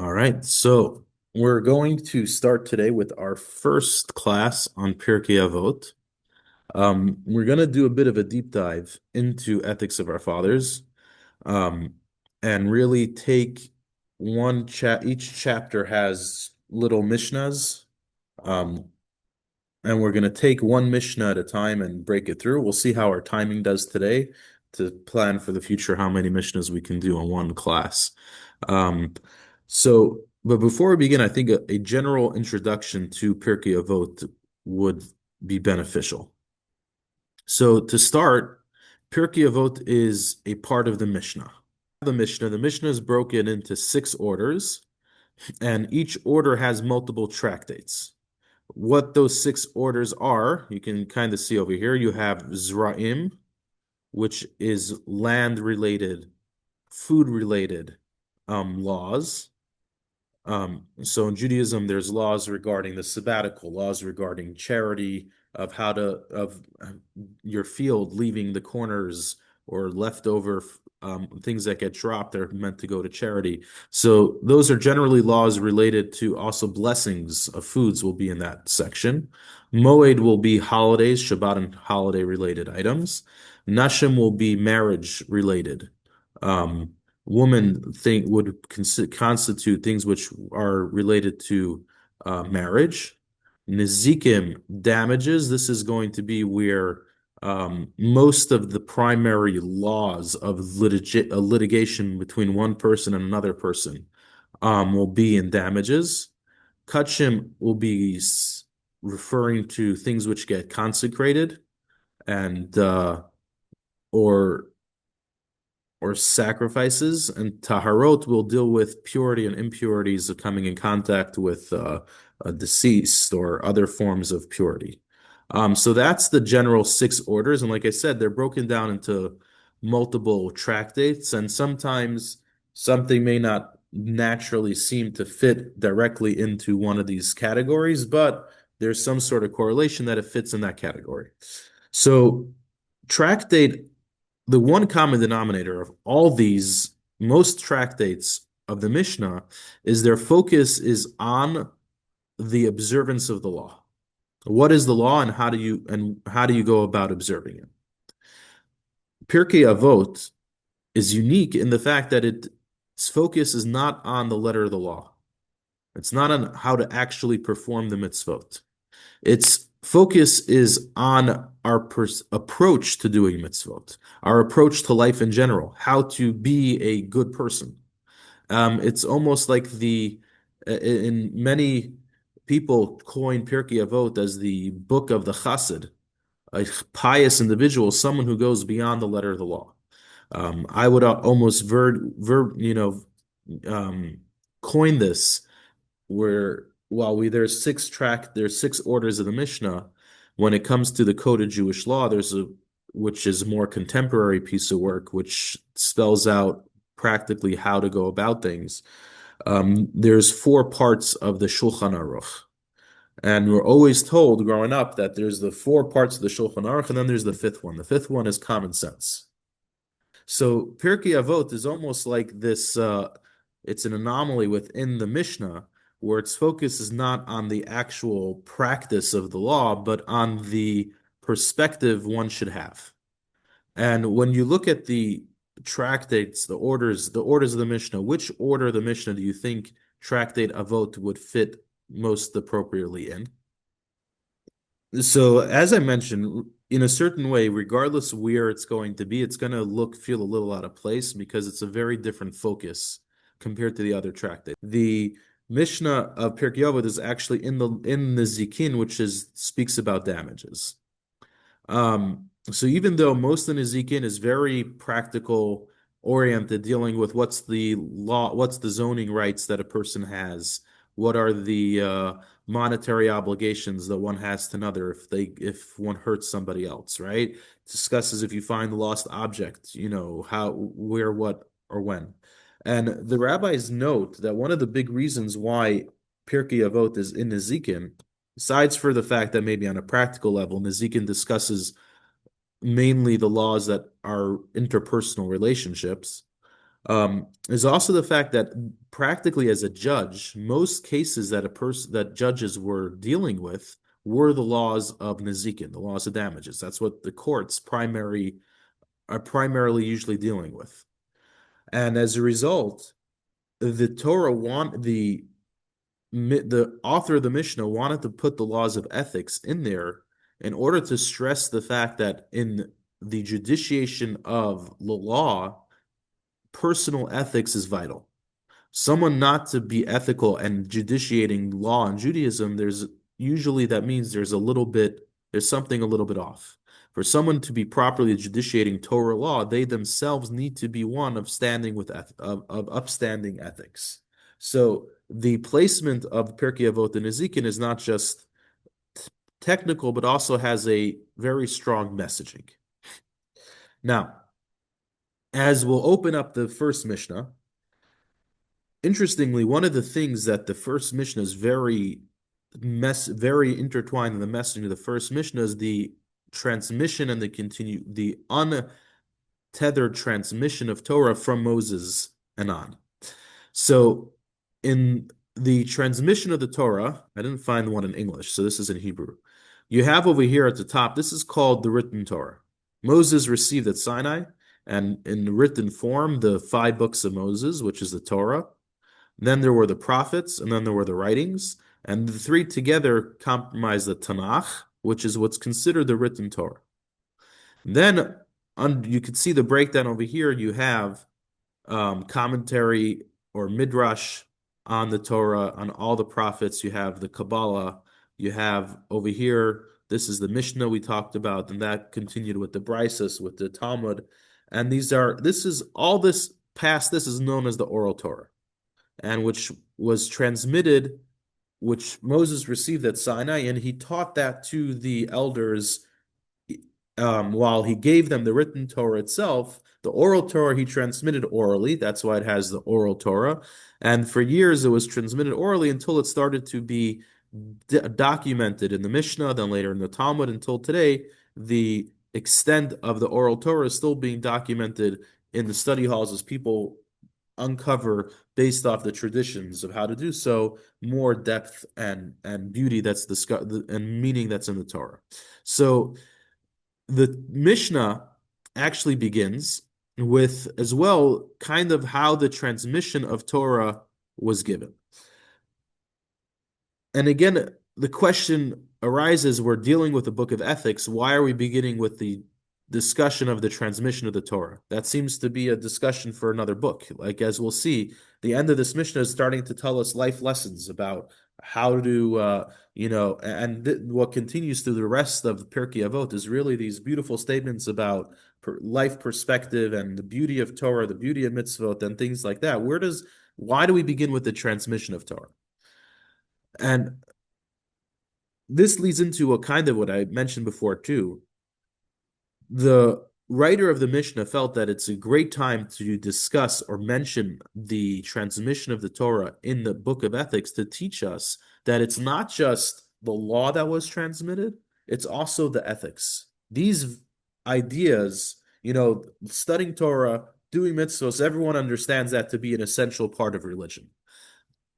All right, so we're going to start today with our first class on Pirkei Avot. We're going to do a bit of a deep dive into ethics of our fathers, um, and really take one chat. Each chapter has little Mishnahs, um, and we're going to take one Mishnah at a time and break it through. We'll see how our timing does today to plan for the future how many Mishnahs we can do in one class. Um, but before we begin, I think a general introduction to Pirkei Avot would be beneficial. So to start, Pirkei Avot is a part of the Mishnah. The Mishnah is broken into six orders, and each order has multiple tractates. What those six orders are, you can kind of see over here. You have Zra'im, which is land related, food related laws. So in Judaism, there's laws regarding the sabbatical, laws regarding charity, of your field leaving the corners or leftover things that get dropped are meant to go to charity. So those are generally laws related to also blessings of foods will be in that section. Moed will be holidays, Shabbat and holiday related items. Nashim will be marriage related. Um, Woman thing would constitute things which are related to marriage. Nizikim, damages. This is going to be where most of the primary laws of litigation between one person and another person will be in damages. Kachim will be referring to things which get consecrated and or sacrifices, and taharot will deal with purity and impurities of coming in contact with a deceased or other forms of purity. So that's the general six orders, and like I said, they're broken down into multiple tractates, and sometimes something may not naturally seem to fit directly into one of these categories, but there's some sort of correlation that it fits in that category. So tractate the one common denominator of all these, most tractates of the Mishnah, is their focus is on the observance of the law. What is the law, and how do you go about observing it? Pirkei Avot is unique in the fact that its focus is not on the letter of the law. It's not on how to actually perform the mitzvot. Its focus is on our approach to doing mitzvot, our approach to life in general, how to be a good person. It's almost like in many people coin Pirkei Avot as the book of the chassid, a pious individual, someone who goes beyond the letter of the law. I would almost um, coin this where while there's six orders of the Mishnah. When it comes to the Code of Jewish Law, which is a more contemporary piece of work, which spells out practically how to go about things. There's four parts of the Shulchan Aruch, and we're always told growing up that there's the four parts of the Shulchan Aruch, and then there's the fifth one. The fifth one is common sense. So Pirkei Avot is almost like this. It's an anomaly within the Mishnah where its focus is not on the actual practice of the law, but on the perspective one should have. And when you look at the tractates, the orders of the Mishnah, which order of the Mishnah do you think Tractate Avot would fit most appropriately in? So, as I mentioned, in a certain way, regardless of where it's going to be, it's going to feel a little out of place because it's a very different focus compared to the other tractate. The Mishnah of Pirkei Avot is actually in the Zikin, which speaks about damages. So even though most of the Zikin is very practical oriented, dealing with what's the law, what's the zoning rights that a person has, what are the monetary obligations that one has to another if one hurts somebody else, right? Discusses if you find the lost object, how, where, what, or when. And the rabbis note that one of the big reasons why Pirkei Avot is in Nezikin, besides for the fact that maybe on a practical level, Nezikin discusses mainly the laws that are interpersonal relationships, is also the fact that practically as a judge, most cases that a person that judges were dealing with were the laws of Nezikin, the laws of damages. That's what the courts are primarily usually dealing with. And as a result, the Torah want the author of the Mishnah wanted to put the laws of ethics in there in order to stress the fact that in the judiciation of the law, personal ethics is vital. Someone not to be ethical and judiciating law in Judaism, there's usually that means there's something a little bit off. For someone to be properly judiciating Torah law, they themselves need to be one of standing with of upstanding ethics. So the placement of Pirkei Avot and Ezekiel is not just technical, but also has a very strong messaging. Now, as we'll open up the first Mishnah, interestingly, one of the things that the first Mishnah is very intertwined in the messaging of the first Mishnah is the transmission and the untethered transmission of Torah from Moses and on. So in the transmission of the Torah, I didn't find one in English, so this is in Hebrew. You have over here at the top, this is called the written Torah. Moses received at Sinai, and in written form, the 5 books of Moses, which is the Torah. Then there were the prophets, and then there were the writings, and the three together comprise the Tanakh, which is what's considered the written Torah. Then you can see the breakdown over here. You have commentary or midrash on the Torah, on all the prophets. You have the Kabbalah. You have over here, this is the Mishnah we talked about, and that continued with the Brises, with the Talmud. And this is known as the oral Torah, and which was transmitted, which Moses received at Sinai, and he taught that to the elders while he gave them the written Torah itself. The oral Torah he transmitted orally. That's why it has the oral Torah. And for years it was transmitted orally until it started to be documented in the Mishnah, then later in the Talmud, until today. The extent of the oral Torah is still being documented in the study halls as people uncover, based off the traditions of how to do so, more depth and beauty that's discussed and meaning that's in the Torah. So the Mishnah actually begins with as well kind of how the transmission of Torah was given. And again, the question arises, we're dealing with the book of ethics. Why are we beginning with the discussion of the transmission of the Torah? That seems to be a discussion for another book. Like, as we'll see, the end of this Mishnah is starting to tell us life lessons about how to, what continues through the rest of Pirkei Avot is really these beautiful statements about life perspective and the beauty of Torah, the beauty of mitzvot, and things like that. Why do we begin with the transmission of Torah? And this leads into a kind of what I mentioned before too. The writer of the Mishnah felt that it's a great time to discuss or mention the transmission of the Torah in the book of ethics to teach us that it's not just the law that was transmitted, it's also the ethics. These ideas, studying Torah, doing mitzvahs, everyone understands that to be an essential part of religion.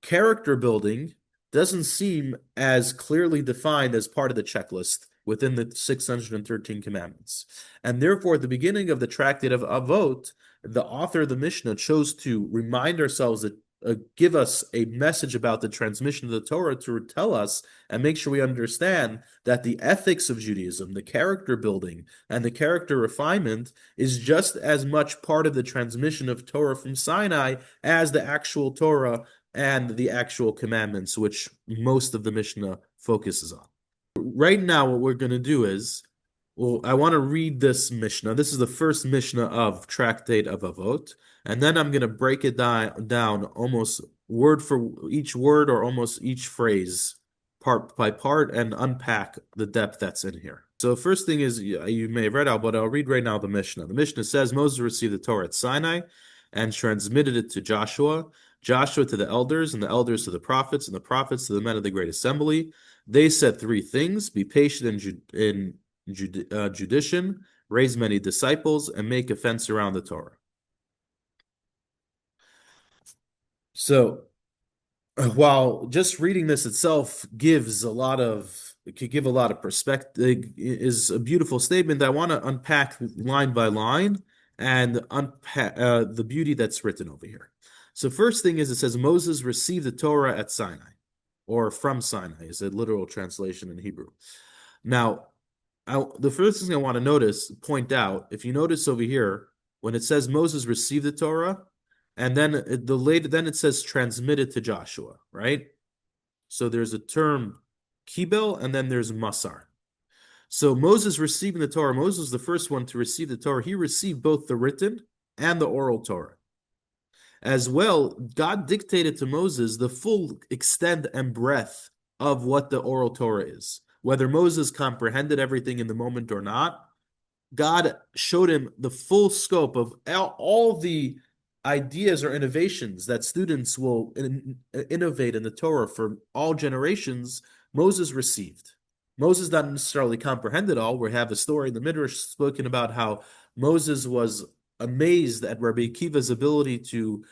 Character building doesn't seem as clearly defined as part of the checklist within the 613 commandments. And therefore, at the beginning of the Tractate of Avot, the author of the Mishnah chose to remind ourselves that give us a message about the transmission of the Torah to tell us and make sure we understand that the ethics of Judaism, the character building, and the character refinement is just as much part of the transmission of Torah from Sinai as the actual Torah and the actual commandments, which most of the Mishnah focuses on. Right now, what we're going to do is, I want to read this Mishnah. This is the first Mishnah of Tractate of Avot, and then I'm going to break it down almost word for each word or almost each phrase, part by part, and unpack the depth that's in here. So first thing is, you may have read out, but I'll read right now the Mishnah. The Mishnah says, Moses received the Torah at Sinai and transmitted it to Joshua to the elders, and the elders to the prophets, and the prophets to the men of the great assembly. They said 3 things: be patient in judition, raise many disciples, and make a fence around the Torah. So while just reading this itself gives a lot of it could give a lot of perspective, is a beautiful statement. I want to unpack line by line and unpack the beauty that's written over here. So first thing is it says Moses received the Torah at Sinai, or from Sinai is a literal translation in Hebrew. Now, the first thing I want to point out, if you notice over here, when it says Moses received the Torah, and then then it says transmitted to Joshua, right? So there's a term kibel, and then there's masar. So Moses receiving the Torah, Moses was the first one to receive the Torah. He received both the written and the oral Torah. As well, God dictated to Moses the full extent and breadth of what the oral Torah is. Whether Moses comprehended everything in the moment or not, God showed him the full scope of all the ideas or innovations that students will innovate in the Torah for all generations. Moses received. Moses not necessarily comprehended all. We have a story in the Midrash spoken about how Moses was amazed at Rabbi Akiva's ability to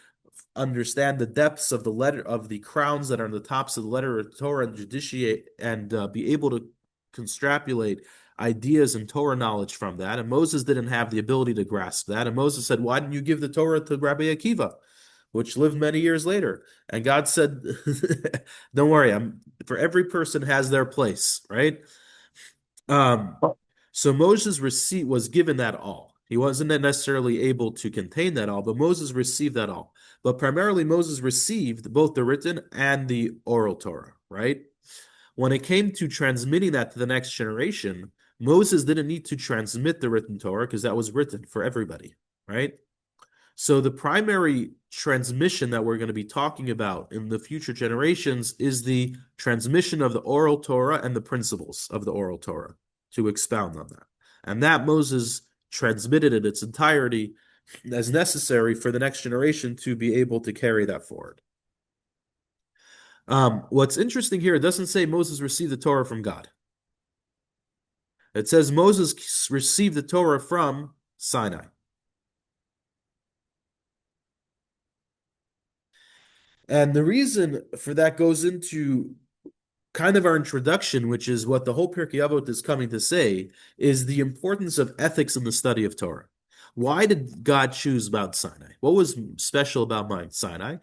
understand the depths of the letter of the crowns that are on the tops of the letter of Torah and judiciate and be able to construpulate ideas and Torah knowledge from that. And Moses didn't have the ability to grasp that. And Moses said, "Why didn't you give the Torah to Rabbi Akiva, which lived many years later?" And God said, "Don't worry, for every person has their place, right?" Um, so Moses was given that all. He wasn't necessarily able to contain that all, but Moses received that all. But primarily Moses received both the written and the oral Torah, right? When it came to transmitting that to the next generation, Moses didn't need to transmit the written Torah because that was written for everybody, right? So the primary transmission that we're going to be talking about in the future generations is the transmission of the oral Torah and the principles of the oral Torah to expound on that. And that Moses transmitted in its entirety as necessary for the next generation to be able to carry that forward. What's interesting here, it doesn't say Moses received the Torah from God. It says Moses received the Torah from Sinai. And the reason for that goes into kind of our introduction, which is what the whole Pirkei Avot is coming to say, is the importance of ethics in the study of Torah. Why did God choose Mount Sinai? What was special about Mount Sinai?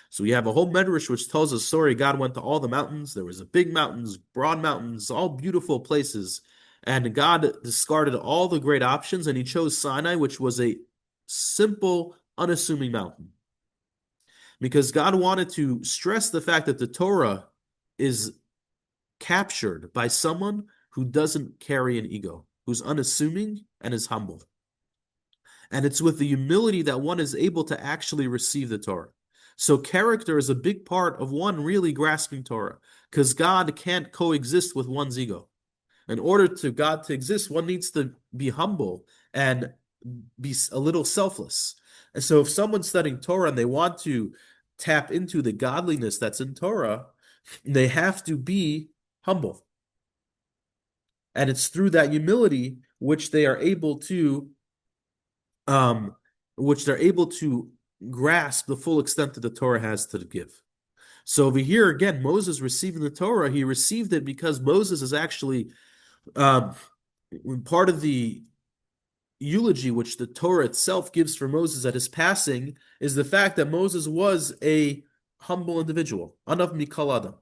So we have a whole medrash which tells a story. God went to all the mountains. There was a big mountains, broad mountains, all beautiful places. And God discarded all the great options and he chose Sinai, which was a simple, unassuming mountain. Because God wanted to stress the fact that the Torah is captured by someone who doesn't carry an ego, who's unassuming and is humble. And it's with the humility that one is able to actually receive the Torah. So character is a big part of one really grasping Torah, because God can't coexist with one's ego. In order to God to exist, one needs to be humble and be a little selfless. And so if someone's studying Torah and they want to tap into the godliness that's in Torah, they have to be humble. And it's through that humility which they are able to grasp the full extent that the Torah has to give. So over here again, Moses receiving the Torah, he received it because Moses is actually part of the eulogy which the Torah itself gives for Moses at his passing is the fact that Moses was a humble individual, anav mikol adam.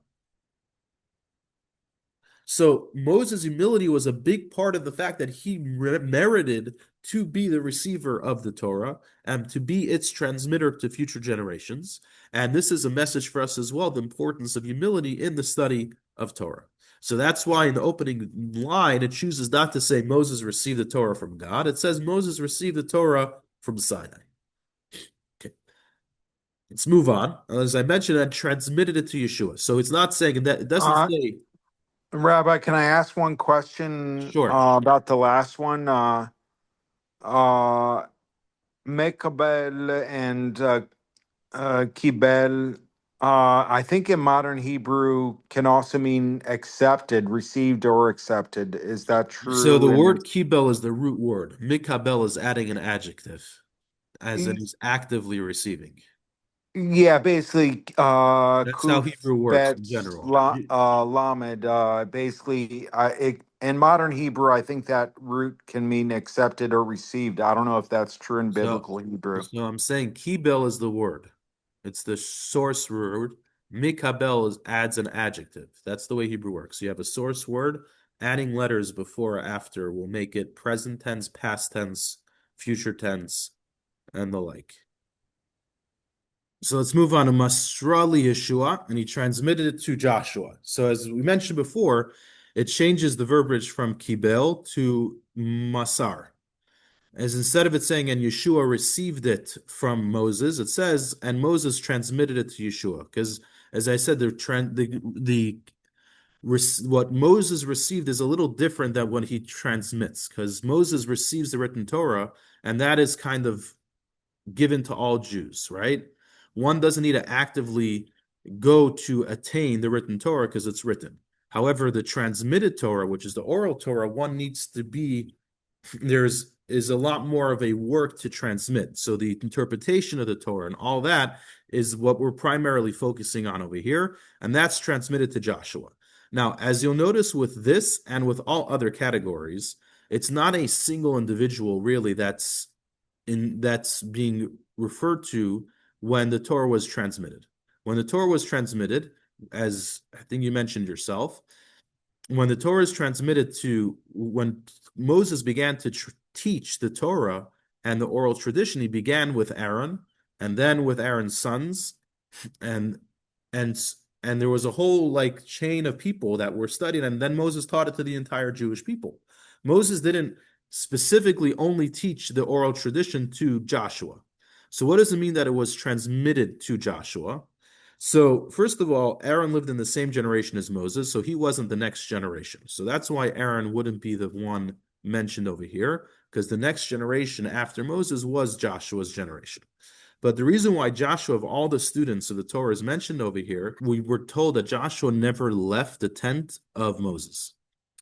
So Moses' humility was a big part of the fact that he merited to be the receiver of the Torah and to be its transmitter to future generations. And this is a message for us as well, the importance of humility in the study of Torah. So that's why in the opening line, it chooses not to say Moses received the Torah from God. It says Moses received the Torah from Sinai. Okay. Let's move on. As I mentioned, I transmitted it to Yeshua. So it's not saying that, it doesn't say. Rabbi, can I ask one question Sure. about the last one? Uh, Mekabel and Kibel, I think in modern Hebrew can also mean accepted, received or accepted. Is that So true? the word kibel is the root word. Mikabel is adding an adjective, as in he's actively receiving. Yeah, basically, That's how Kuf Hebrew works Bet in general. Lamed. Basically, in modern Hebrew, I think that root can mean accepted or received. I don't know if that's true in So, biblical Hebrew. so I'm saying kibel is the word. It's the source word. Mikabel adds an adjective. That's the way Hebrew works. You have a source word, adding letters before or after will make it present tense, past tense, future tense, and the like. So let's move on to Masrali Yeshua, and he transmitted it to Joshua. So as we mentioned before, it changes the verbiage from kibel to masar. As instead of it saying, and Yeshua received it from Moses, it says, and Moses transmitted it to Yeshua. Because, as I said, what Moses received is a little different than what he transmits. Because Moses receives the written Torah, and that is kind of given to all Jews, right? One doesn't need to actively go to attain the written Torah because it's written. However, the transmitted Torah, which is the oral Torah, one needs to be there's is a lot more of a work to transmit. So the interpretation of the Torah and all that is what we're primarily focusing on over here, and that's transmitted to Joshua. Now, as you'll notice with this and with all other categories, it's not a single individual really that's being referred to when the Torah was transmitted. When the Torah was transmitted, as I think you mentioned yourself, when the Torah is transmitted to when Moses began to teach the Torah and the oral tradition, he began with Aaron and then with Aaron's sons and and and there was a whole like chain of people that were studying, and then Moses taught it to the entire Jewish people. Moses didn't specifically only teach the oral tradition to Joshua. So what does it mean that it was transmitted to Joshua? So first of all, Aaron lived in the same generation as Moses, so he wasn't the next generation. So that's why Aaron wouldn't be the one mentioned over here, because the next generation after Moses was Joshua's generation. But the reason why Joshua, of all the students of the Torah, is mentioned over here, we were told that Joshua never left the tent of Moses.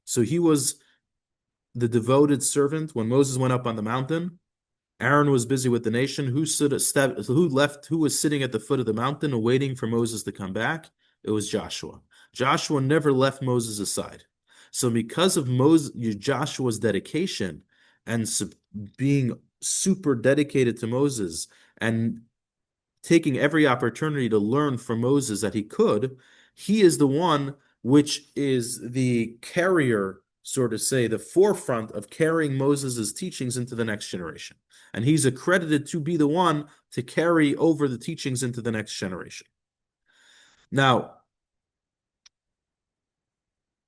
So he was the devoted servant when Moses went up on the mountain. Aaron was busy with the nation. Who was sitting at the foot of the mountain and waiting for Moses to come back? It was Joshua. Joshua never left Moses aside. So because of Joshua's dedication and being super dedicated to Moses and taking every opportunity to learn from Moses that he could, he is the one which is the carrier, sort of say, the forefront of carrying Moses' teachings into the next generation. And he's accredited to be the one to carry over the teachings into the next generation. Now,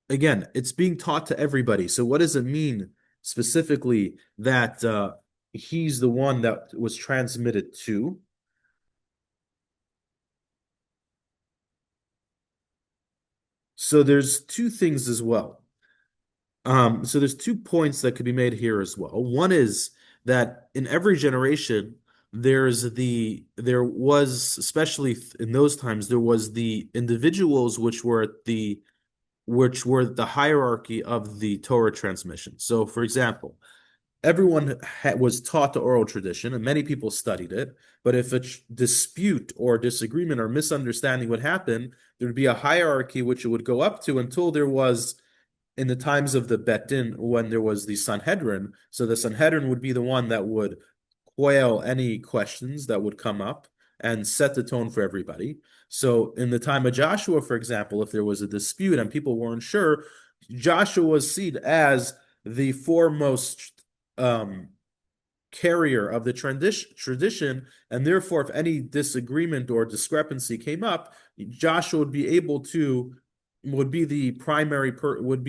again, it's being taught to everybody. So what does it mean specifically that he's the one that was transmitted to? So there's two things as well. So there's 2 points that could be made here as well. One is that in every generation, there was, especially in those times, there was the individuals which were the hierarchy of the Torah transmission. So, for example, everyone was taught the oral tradition, and many people studied it. But if a dispute or disagreement or misunderstanding would happen, there would be a hierarchy which it would go up to until there was in the times of the Bet Din when there was the Sanhedrin. So the Sanhedrin would be the one that would quail any questions that would come up and set the tone for everybody. So in the time of Joshua, for example, if there was a dispute and people weren't sure, Joshua was seen as the foremost carrier of the tradition, and therefore, if any disagreement or discrepancy came up, Joshua would be the would be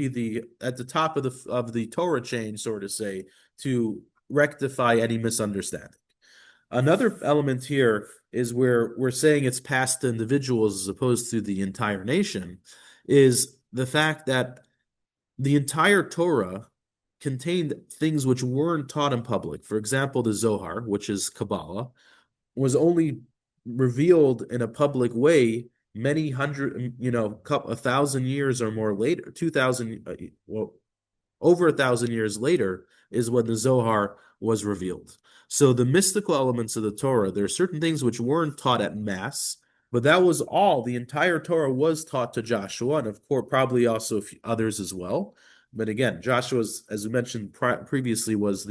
the at the top of the Torah chain, so to say, to rectify any misunderstanding. Another element here is where we're saying it's passed to individuals as opposed to the entire nation, is the fact that the entire Torah contained things which weren't taught in public. For example, the Zohar, which is Kabbalah, was only revealed in a public way many hundred, 1,000 years or more later, 2,000, well, over 1,000 years later is when the Zohar was revealed. So the mystical elements of the Torah, there are certain things which weren't taught at Mass, but that was all. The entire Torah was taught to Joshua, and of course, probably also others as well. But again, Joshua's, as we mentioned previously, was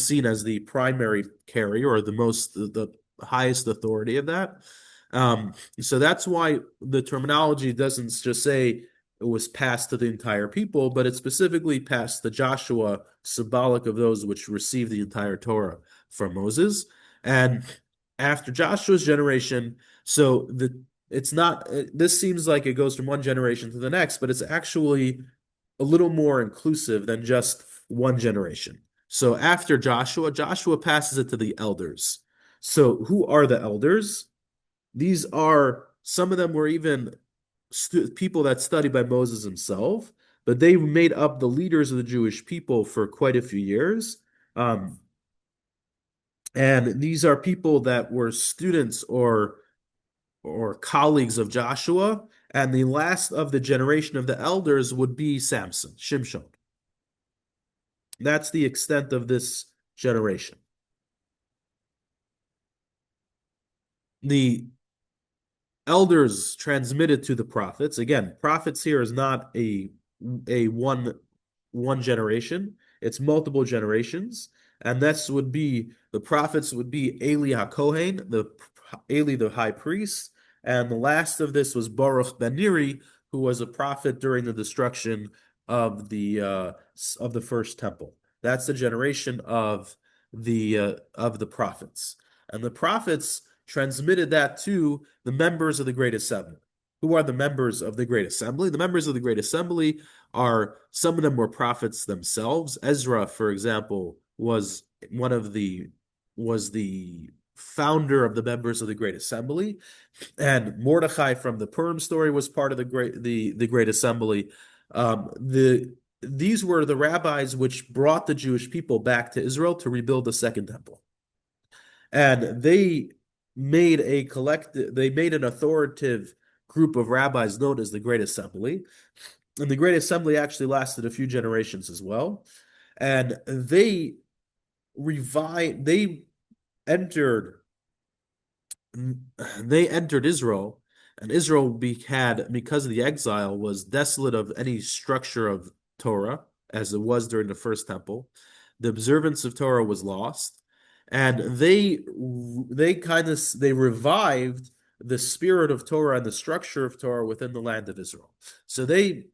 seen as the primary carrier or the highest authority of that. So that's why the terminology doesn't just say it was passed to the entire people, but it specifically passed to Joshua, symbolic of those which received the entire Torah from Moses. And after Joshua's generation, so the it's not this seems like it goes from one generation to the next, but it's actually a little more inclusive than just one generation. So after Joshua, Joshua passes it to the elders. So who are the elders? These are some of them were even people that studied by Moses himself, but they made up the leaders of the Jewish people for quite a few years. Um, and these are people that were students or colleagues of Joshua. And the last of the generation of the elders would be Samson, Shimshon. That's the extent of this generation. The elders transmitted to the prophets. Again, prophets here is not a one generation. It's multiple generations. And this would be the prophets would be Eli HaKohen, the Eli the high priest, and the last of this was Baruch ben Neri, who was a prophet during the destruction of the first temple. That's the generation of the prophets. And the prophets transmitted that to the members of the Great Assembly. Who are the members of the Great Assembly? The members of the Great Assembly are some of them were prophets themselves. Ezra, for example, was the founder of the members of the Great Assembly, and Mordechai from the Purim story was part of the Great Assembly. These were the rabbis which brought the Jewish people back to Israel to rebuild the Second Temple, and they made an authoritative group of rabbis known as the Great Assembly. And the Great Assembly actually lasted a few generations as well. And they entered they entered Israel, and Israel had, because of the exile, was desolate of any structure of Torah, as it was during the first temple. The observance of Torah was lost, and they revived the spirit of Torah and the structure of Torah within the land of Israel. So their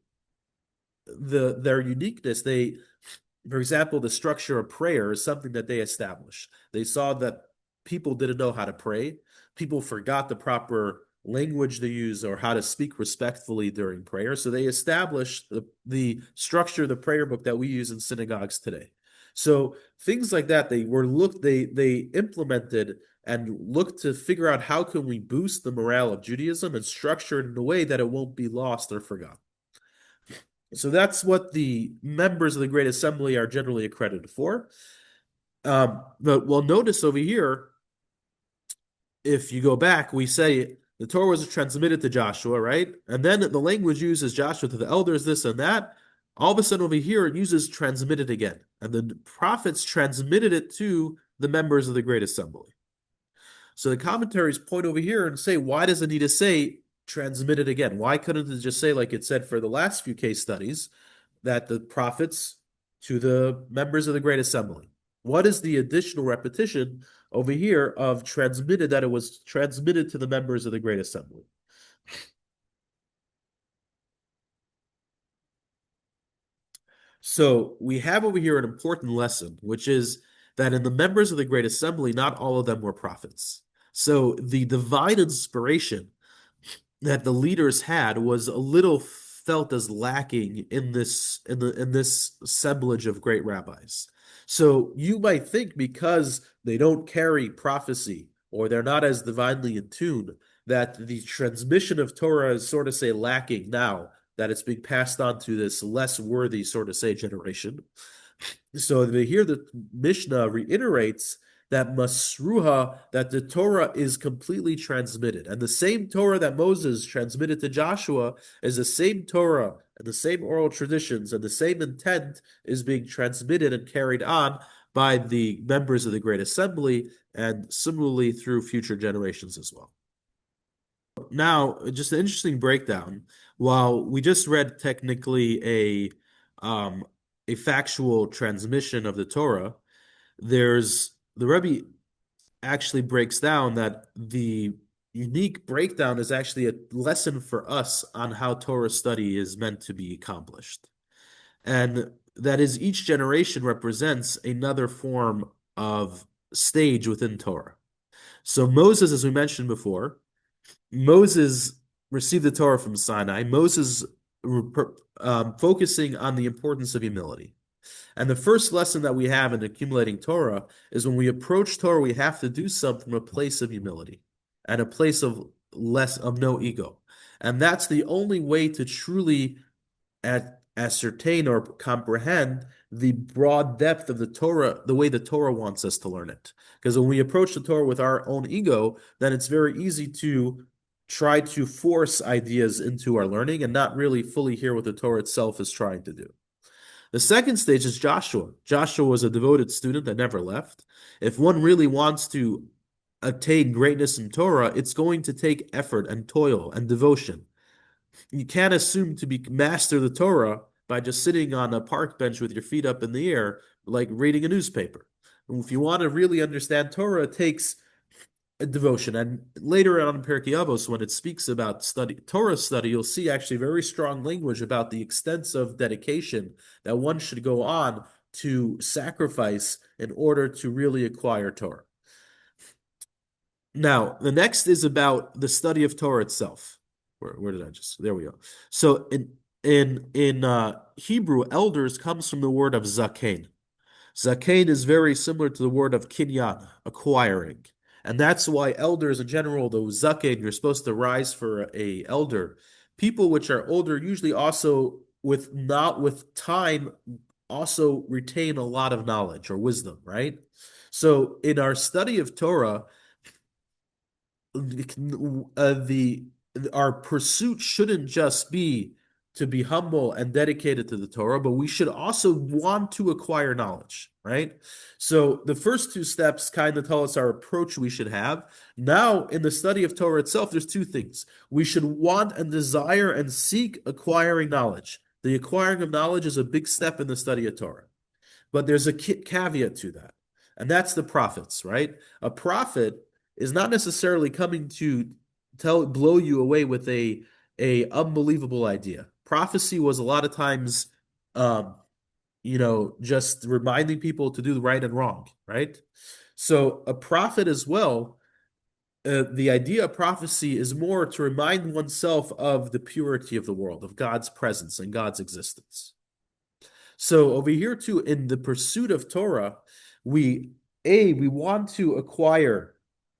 uniqueness, for example, the structure of prayer is something that they established. They saw that people didn't know how to pray. People forgot the proper language they use or how to speak respectfully during prayer. So they established the structure of the prayer book that we use in synagogues today. So things like that, they implemented and looked to figure out how can we boost the morale of Judaism and structure it in a way that it won't be lost or forgotten. So that's what the members of the Great Assembly are generally accredited for. But well, notice over here, if you go back, we say the Torah was transmitted to Joshua, right? And then the language uses Joshua to the elders, this and that. All of a sudden over here, it uses transmitted again. And the prophets transmitted it to the members of the Great Assembly. So the commentaries point over here and say, why does it need to say transmitted again? Why couldn't it just say, like it said for the last few case studies, that the prophets to the members of the Great Assembly? What is the additional repetition over here of transmitted, that it was transmitted to the members of the Great Assembly? So we have over here an important lesson, which is that in the members of the Great Assembly, not all of them were prophets. So the divine inspiration that the leaders had was a little felt as lacking in this assemblage of great rabbis. So you might think because they don't carry prophecy or they're not as divinely in tune, that the transmission of Torah is sort of say lacking now, that it's being passed on to this less worthy sort of say generation. So here the Mishnah reiterates that Masruha, that the Torah is completely transmitted. And the same Torah that Moses transmitted to Joshua is the same Torah and the same oral traditions and the same intent is being transmitted and carried on by the members of the Great Assembly and similarly through future generations as well. Now, just an interesting breakdown. While we just read technically a factual transmission of the Torah, there's the Rebbe actually breaks down that the unique breakdown is actually a lesson for us on how Torah study is meant to be accomplished. And that is each generation represents another form of stage within Torah. So Moses, as we mentioned before, Moses received the Torah from Sinai. Moses focusing on the importance of humility. And the first lesson that we have in accumulating Torah is when we approach Torah, we have to do so from a place of humility and a place of less of no ego. And that's the only way to truly ascertain or comprehend the broad depth of the Torah, the way the Torah wants us to learn it. Because when we approach the Torah with our own ego, then it's very easy to try to force ideas into our learning and not really fully hear what the Torah itself is trying to do. The second stage is Joshua. Joshua was a devoted student that never left. If one really wants to attain greatness in Torah, it's going to take effort and toil and devotion. You can't assume to be master the Torah by just sitting on a park bench with your feet up in the air, like reading a newspaper. If you want to really understand Torah, it takes a devotion. And later on in Pirkei Avos, when it speaks about Torah study, you'll see actually very strong language about the extent of dedication that one should go on to sacrifice in order to really acquire Torah. Now, the next is about the study of Torah itself. Where did I just? There we go. So in Hebrew, elders comes from the word of zaken. Zaken is very similar to the word of kinyan, acquiring. And that's why elders in general, though zaken, you're supposed to rise for a elder. People which are older usually also with time also retain a lot of knowledge or wisdom, right? So in our study of Torah, the our pursuit shouldn't just be to be humble and dedicated to the Torah, but we should also want to acquire knowledge, right? So the first two steps kind of tell us our approach we should have. Now, in the study of Torah itself, there's two things. We should want and desire and seek acquiring knowledge. The acquiring of knowledge is a big step in the study of Torah. But there's a caveat to that, and that's the prophets, right? A prophet is not necessarily coming to blow you away with a unbelievable idea. Prophecy was a lot of times, um, just reminding people to do the right and wrong, right? So a prophet as well, the idea of prophecy is more to remind oneself of the purity of the world, of God's presence and God's existence. So over here too, in the pursuit of Torah, we want to acquire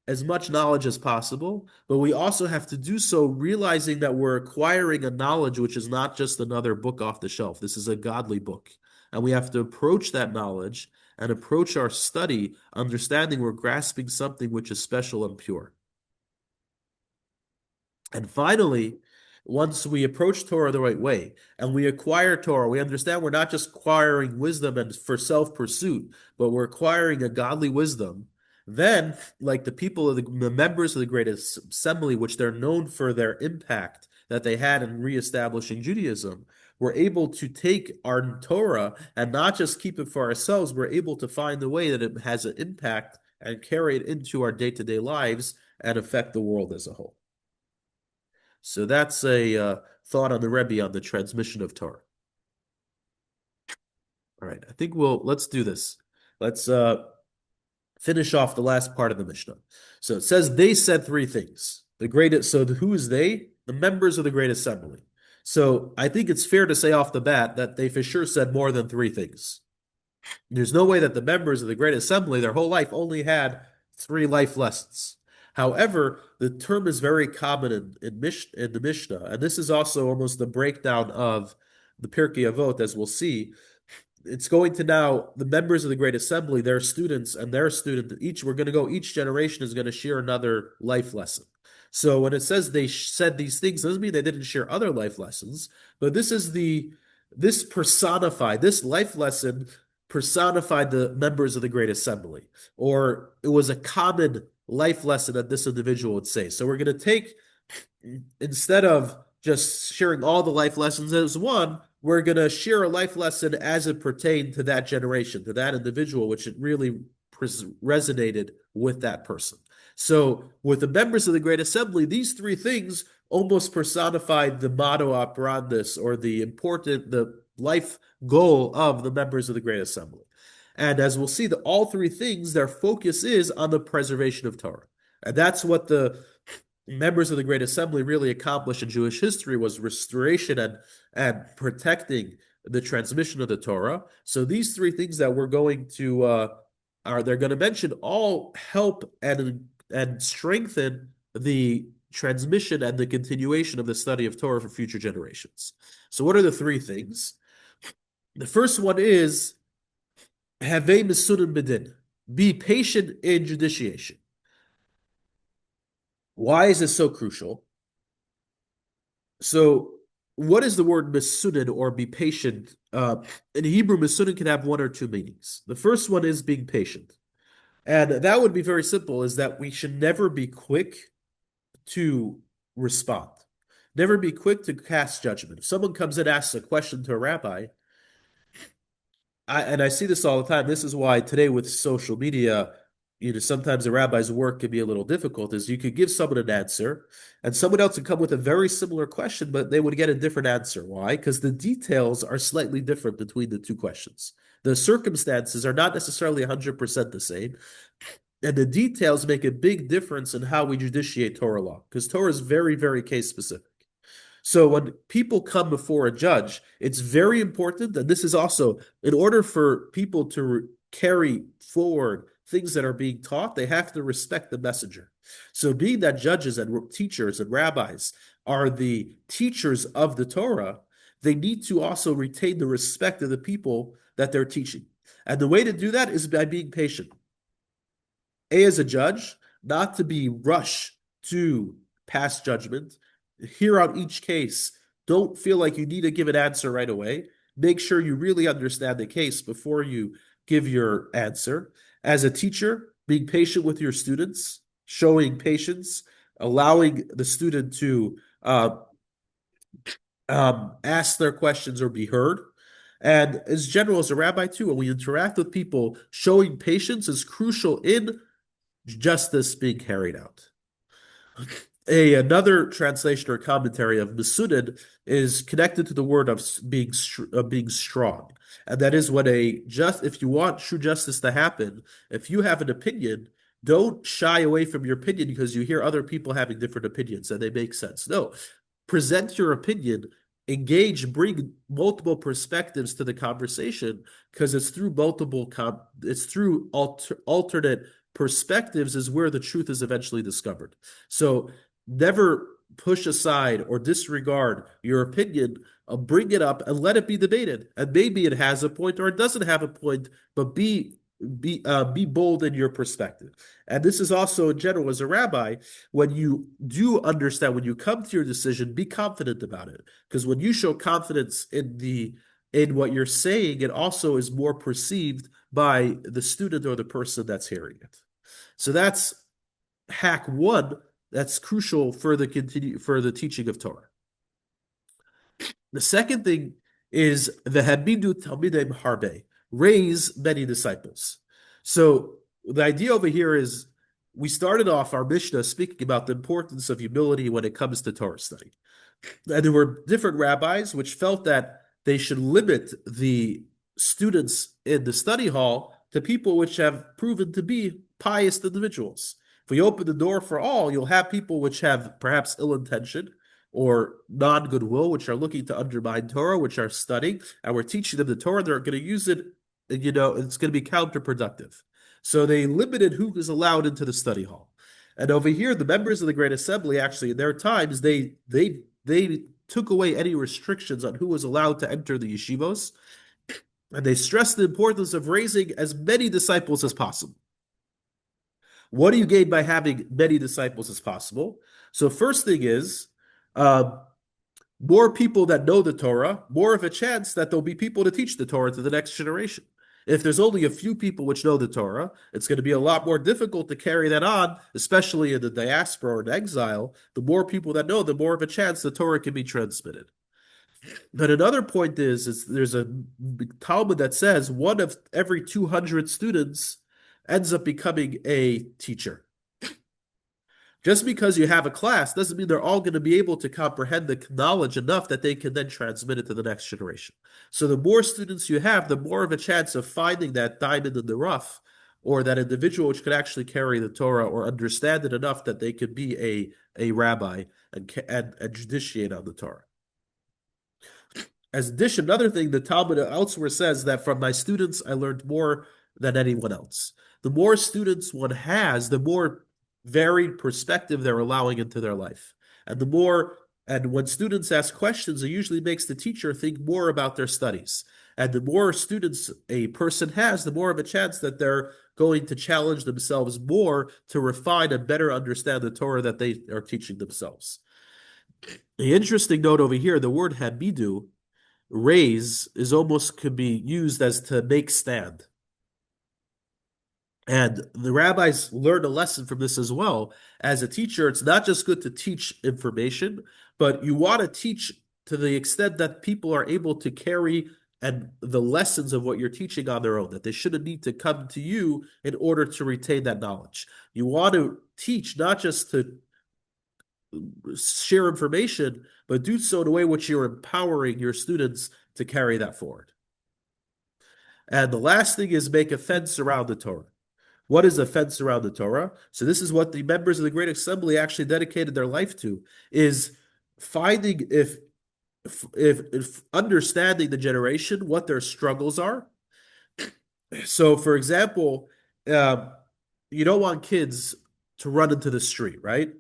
as much knowledge as possible, but we also have to do so realizing that we're acquiring a knowledge which is not just another book off the shelf. This is a godly book. And we have to approach that knowledge and approach our study understanding we're grasping something which is special and pure. And finally, once we approach Torah the right way and we acquire Torah, we understand we're not just acquiring wisdom and for self-pursuit, but we're acquiring a godly wisdom. Then, like the members of the Great Assembly, which they're known for their impact that they had in reestablishing Judaism, we're able to take our Torah and not just keep it for ourselves, we're able to find a way that it has an impact and carry it into our day-to-day lives and affect the world as a whole. So that's a thought on the Rebbe on the transmission of Torah. All right, I think let's do this. Let's finish off the last part of the Mishnah. So it says they said three things. Who is they? The members of the Great Assembly. So I think it's fair to say off the bat that they for sure said more than three things. There's no way that the members of the Great Assembly, their whole life, only had three life lessons. However, the term is very common in the Mishnah, and this is also almost the breakdown of the Pirkei Avot, as we'll see. It's going to now, the members of the Great Assembly, their students and their student, each generation is going to share another life lesson. So when it says they said these things, doesn't mean they didn't share other life lessons, but this personified, this life lesson personified the members of the Great Assembly, or it was a common life lesson that this individual would say. So we're going to take, instead of just sharing all the life lessons as one, we're going to share a life lesson as it pertained to that generation, to that individual, which it really resonated with that person. So, with the members of the Great Assembly, these three things almost personified the motto operandus, or the life goal of the members of the Great Assembly. And as we'll see, all three things, their focus is on the preservation of Torah. And that's what the members of the Great Assembly really accomplished in Jewish history, was restoration and protecting the transmission of the Torah. So these three things that we're going to they're going to mention all help and strengthen the transmission and the continuation of the study of Torah for future generations. So what are the three things? The first one is Havei Mesunim B'din. Be patient in judiciation. Why is this so crucial? So, what is the word mesunin, or be patient? In Hebrew, mesunin can have one or two meanings. The first one is being patient. And that would be very simple, is that we should never be quick to respond. Never be quick to cast judgment. If someone comes and asks a question to a rabbi, and I see this all the time. This is why today with social media, sometimes a rabbi's work can be a little difficult, is you could give someone an answer and someone else would come with a very similar question, but they would get a different answer. Why? Because the details are slightly different between the two questions. The circumstances are not necessarily 100% the same. And the details make a big difference in how we judiciate Torah law, because Torah is very, very case specific. So when people come before a judge, it's very important, and this is also, in order for people to carry forward things that are being taught, they have to respect the messenger. So being that judges and teachers and rabbis are the teachers of the Torah, they need to also retain the respect of the people that they're teaching. And the way to do that is by being patient. As a judge, not to be rushed to pass judgment. Hear out each case. Don't feel like you need to give an answer right away. Make sure you really understand the case before you give your answer. As a teacher, being patient with your students, showing patience, allowing the student to ask their questions or be heard. And as general, as a rabbi too, when we interact with people, showing patience is crucial in justice being carried out. Another translation or commentary of mesunin is connected to the word of being strong, and that is when if you want true justice to happen, if you have an opinion, don't shy away from your opinion because you hear other people having different opinions and they make sense. No, present your opinion, engage, bring multiple perspectives to the conversation, because it's through alternate perspectives is where the truth is eventually discovered. So never push aside or disregard your opinion. Bring it up and let it be debated. And maybe it has a point or it doesn't have a point, but be bold in your perspective. And this is also in general as a rabbi, when you do understand, when you come to your decision, be confident about it. Because when you show confidence in what you're saying, it also is more perceived by the student or the person that's hearing it. So that's hack one. That's crucial for the teaching of Torah. The second thing is the Habidu Talmidei Harbe, raise many disciples. So the idea over here is we started off our Mishnah speaking about the importance of humility when it comes to Torah study. And there were different rabbis which felt that they should limit the students in the study hall to people which have proven to be pious individuals. If we open the door for all, you'll have people which have perhaps ill intention or non-goodwill, which are looking to undermine Torah, which are studying, and we're teaching them the Torah, they're going to use it, it's going to be counterproductive. So they limited who was allowed into the study hall. And over here, the members of the Great Assembly, actually, in their times, they took away any restrictions on who was allowed to enter the yeshivos, and they stressed the importance of raising as many disciples as possible. What do you gain by having many disciples as possible? So first thing is, more people that know the Torah, more of a chance that there'll be people to teach the Torah to the next generation. If there's only a few people which know the Torah, it's going to be a lot more difficult to carry that on, especially in the diaspora or in exile. The more people that know, the more of a chance the Torah can be transmitted. But another point is there's a Talmud that says one of every 200 students ends up becoming a teacher. Just because you have a class doesn't mean they're all going to be able to comprehend the knowledge enough that they can then transmit it to the next generation. So the more students you have, the more of a chance of finding that diamond in the rough, or that individual which could actually carry the Torah or understand it enough that they could be a rabbi and judiciate on the Torah. As addition, another thing, the Talmud elsewhere says that from my students I learned more than anyone else. The more students one has, the more varied perspective they're allowing into their life. And when students ask questions, it usually makes the teacher think more about their studies. And the more students a person has, the more of a chance that they're going to challenge themselves more to refine and better understand the Torah that they are teaching themselves. The interesting note over here, the word hamidu, raise, is almost could be used as to make stand. And the rabbis learned a lesson from this as well. As a teacher, it's not just good to teach information, but you want to teach to the extent that people are able to carry and the lessons of what you're teaching on their own, that they shouldn't need to come to you in order to retain that knowledge. You want to teach not just to share information, but do so in a way which you're empowering your students to carry that forward. And the last thing is make a fence around the Torah. What is a fence around the Torah? So this is what the members of the Great Assembly actually dedicated their life to, is finding if understanding the generation, what their struggles are. So, for example, you don't want kids to run into the street, right?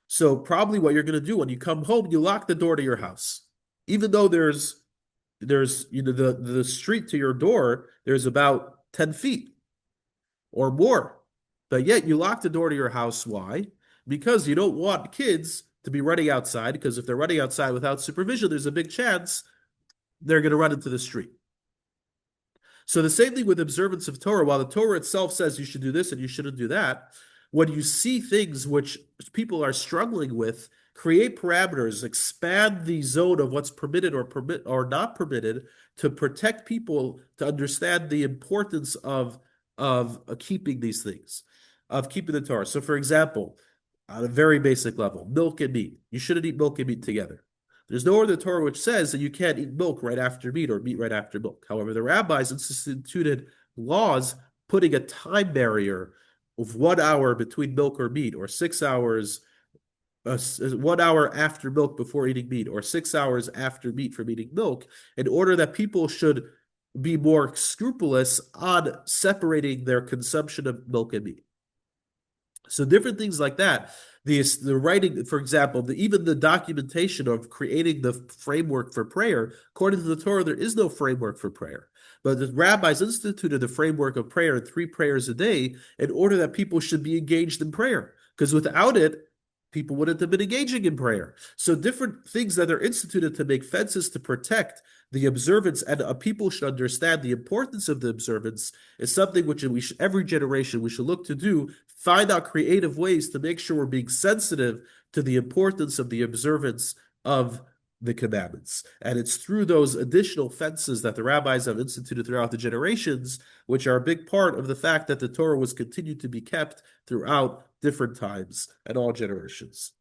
So probably what you're going to do when you come home, you lock the door to your house, even though there's the street to your door, there's about 10 feet or more. But yet you lock the door to your house. Why? Because you don't want kids to be running outside, because if they're running outside without supervision, there's a big chance they're going to run into the street. So the same thing with observance of Torah. While the Torah itself says you should do this and you shouldn't do that, when you see things which people are struggling with, create parameters, expand the zone of what's permitted or not permitted to protect people to understand the importance of keeping these things, of keeping the Torah. So, for example, on a very basic level, milk and meat. You shouldn't eat milk and meat together. There's nowhere in the Torah which says that you can't eat milk right after meat or meat right after milk. However, the rabbis instituted laws putting a time barrier of 1 hour between milk or meat, or 6 hours, 1 hour after milk before eating meat, or 6 hours after meat from eating milk, in order that people should be more scrupulous on separating their consumption of milk and meat. So different things like that. The writing, for example, even the documentation of creating the framework for prayer, according to the Torah, there is no framework for prayer. But the rabbis instituted the framework of prayer, 3 prayers a day, in order that people should be engaged in prayer. Because without it, people wouldn't have been engaging in prayer. So different things that are instituted to make fences to protect the observance, and people should understand the importance of the observance, is something which every generation we should look to do, find out creative ways to make sure we're being sensitive to the importance of the observance of the commandments. And it's through those additional fences that the rabbis have instituted throughout the generations, which are a big part of the fact that the Torah was continued to be kept throughout different times and all generations.